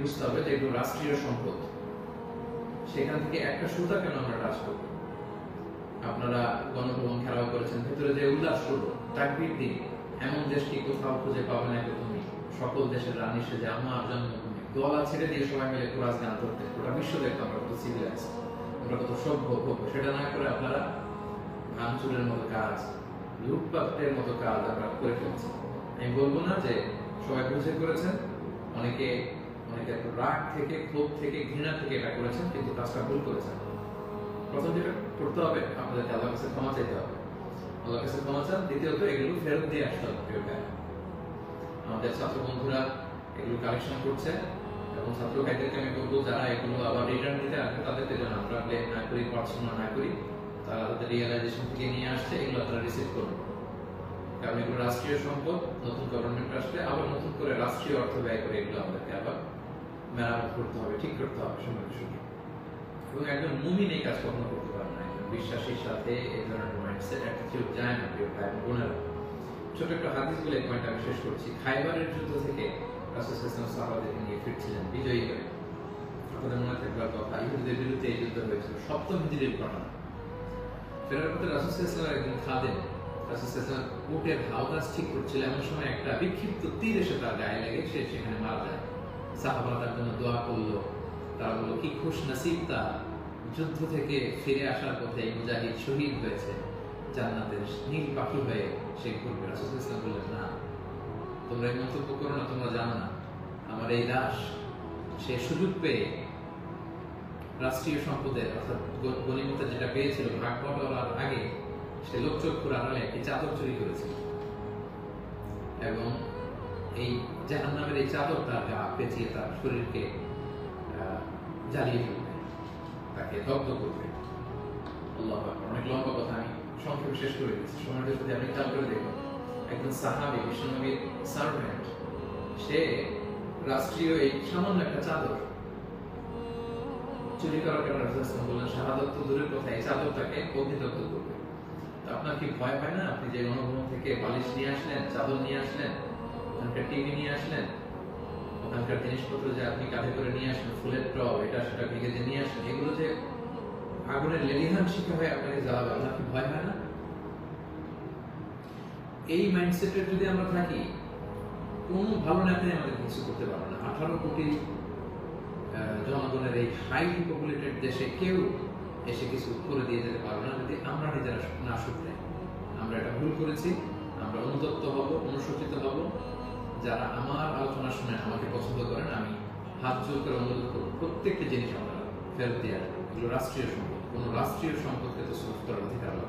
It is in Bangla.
বুঝতে হবে যে এগুলো রাষ্ট্রীয় সম্পদ, সেখান থেকে একটা সুতা কেন আমরা টাচ করবো? আপনারা গণভবন ঘেরাও করেছেন, ভেতরে যে উল্লাস করবো তাকবীর দিন, এমন দেশটি কোথাও খুঁজে পাবে না তুমি। সকল দেশের রানী সেজে আমার জন্মভূমি, গলা ছেড়ে দিয়ে সবাই মিলে কোরআন গান করতে, গোটা বিশ্ব দেখতো আমরা কত সিভিলাইজ, আমরা কত সভ্য ভব্য। সেটা না করে আপনারা ভাঙচুরের মতো কাজ, লুটপাটের মতো কাজ আমরা করে ফেলছি। আমি বলবো না যে সবাই বুঝে করেছেন, অনেকে রাগ থেকে, ক্ষোভ থেকে, ঘৃণা থেকে এটা করেছেন, কিন্তু কাজটা ভুল করেছেন। প্রথম যেটা করতে হবে, আপনাদেরকে আল্লাহর কাছে ক্ষমা চাইতে হবে, আল্লাহর কাছে ক্ষমা চান। দ্বিতীয়ত এগুলো ফেরত দিয়ে আসতে হবে। আমাদের ছাত্র বন্ধুরা এগুলো কালেকশন করছে, এবং ছাত্র ভাইদেরকে আমি বলবো যারা এগুলো আবার রিটার্ন দিতে আসবে তাদেরকে যেন আমরা ব্লেম না করি, পড়াশোনা না করি, তারা তাদের রিয়েলাইজেশন থেকে নিয়ে আসছে, এগুলো তারা রিসিভ করবে। কারণ এগুলো রাষ্ট্রীয় সম্পদ, নতুন গভর্নমেন্ট আসলে আবার নতুন করে রাষ্ট্রীয় অর্থ ব্যয় করে এগুলো আমাদেরকে আবার মেরামত করতে হবে, ঠিক করতে হবে সময় সুযোগ। এবং একজন মুমিন এই কাজ কখনো করতে পারে না, একজন বিশ্বাসীর সাথে এই ধরনের মাইন্ডসেট অ্যাটিটিউড যায় না। প্রিয় ভাই বোনেরা, ছোট একটা হাদিস বলে পয়েন্ট আমি শেষ করছি। খাইবারের যুদ্ধ থেকে রাসূল সাল্লাল্লাহু আলাইহি ওয়াসাল্লাম সাহাবাদেরকে নিয়ে ফিরছিলেন বিজয়ী হয়ে। আপনাদের মনে থাকবার কথা, ইহুদিদের বিরুদ্ধে এই যুদ্ধ হয়েছিল 7ম হিজরির ঘটনা। ফেরার পথে রাসূল সাল্লাল্লাহু আলাইহি ওয়াসাল্লাম একদিন খাদেম রাসূল সাল্লাল্লাহু আলাইহি ওয়াসাল্লাম উটের হাওদাস ঠিক করছিল, এমন সময় একটা বিক্ষিপ্ত তীর এসে তার গায়ে লেগে সে সেখানে মারা যায়। সাহাবারা তার জন্য দোয়া করলো, তারা বললো কি খুশ নসিব তার, যুদ্ধ থেকে ফিরে আসার পথে এই মুজাহিদ শহীদ হয়েছে, জান্নাতের নীল পাখি হয়ে সে ঘুরবে। রাসূল সাল্লাল্লাহু আলাইহি ওয়াসাল্লাম বললেন, না তোমরা এই মন্তব্য করো না, তোমরা জানো না আমার এই দাস সে সুযোগ পেয়ে রাষ্ট্রীয় সম্পদের অর্থাৎ গনিমতের যেটা পেয়েছিল ভাগ বটরার আগে সে লোকচক্ষুর আড়ালে একটি চাদর চুরি করেছিল, এবং এই জাহান্নামের এই চাদর তার গা পেঁচিয়ে তার শরীরকে জ্বালিয়ে ফেলবে, তাকে দগ্ধ করবে। আল্লাহু আকবার। অনেক লম্বা কথা, আমি সংক্ষেপে শেষ করে দিচ্ছি। সময়টা যদি আপনি খেয়াল করে দেখুন, একজন সাহাবী, বিশ্বনবীর সার্ভেন্ট, সে রাষ্ট্রীয় এই সামান্য একটা চাদর চুরি করার কারণে রাসূলুল্লাহ বললেন শাহাদাত তো দূরের কথা, এই চাদরটাকে অগ্নিদগ্ধ করবে। তো আপনার কি ভয় হয় না? আপনি যে গণভবন থেকে বালিশ নিয়ে আসলেন, চাদর নিয়ে আসলেন, ওখানকার টিভি নিয়ে আসলেন, ওখানকার জিনিসপত্র যে আপনি কাঁধে করে নিয়ে আসলেন, ফুলের টব এটা সেটা ভেঙে যে নিয়ে আসলেন, এগুলো যে আগুনের লেলিহান শিখা হয়ে আপনাকে জ্বালাবে, আপনার কি ভয় হয় না? এই মাইন্ডসেটে যদি আমরা থাকি, কোন ভালো নেতাই আমাদের কিছু করতে পারবে না। 18 কোটি জনগণের এই হাইলি পপুলেটেড দেশে কেউ এসে কিছু করে দিয়ে যেতে পারবে না যদি আমরা নিজেরা না শুধরাই। আমরা এটা ভুল করেছি, আমরা অনুতপ্ত হব, অনুশোচিত হব। যারা আমার আলোচনা শুনে আমাকে পছন্দ করেন, আমি হাত জোর করে অনুরোধ করব প্রত্যেকটি জিনিস আমরা ফেরত দিয়ে আসবো। এগুলো রাষ্ট্রীয় সম্পদ, কোনো রাষ্ট্রীয় সম্পদকে তো সুরক্ষা করার অধিকার আল্লাহ